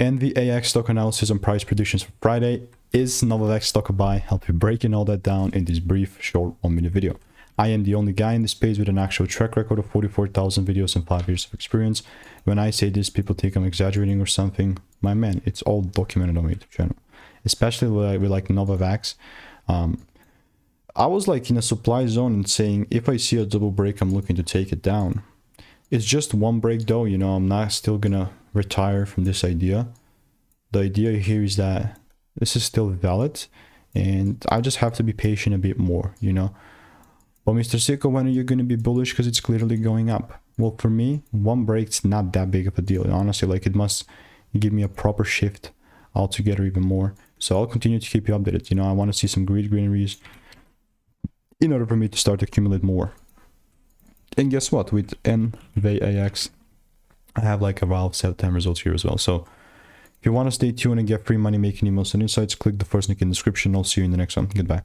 NVAX stock analysis and price predictions for Friday. Is Novavax stock a buy? I'll be breaking all that down in this brief, short 1-minute video. I am the only guy in this space with an actual track record of 44,000 videos and 5 years of experience. When I say this, people think I'm exaggerating or something. My man, it's all documented on my YouTube channel. Especially with like Novavax. I was like in a supply zone and saying, if I see a double break, I'm looking to take it down. It's just one break though, you know, I'm not still gonna retire from this idea. The idea here is that this is still valid and I just have to be patient a bit more, you know. But Mr. Sicko, when are you going to be bullish? Because it's clearly going up. Well, for me, one break's not that big of a deal. Honestly, like it must give me a proper shift altogether even more. So I'll continue to keep you updated. You know, I want to see some greeneries in order for me to start to accumulate more. And guess what? With NVAX, I have like a Valve 7 results here as well. So if you want to stay tuned and get free money making emails and insights, click the first link in the description. I'll see you in the next one. Goodbye.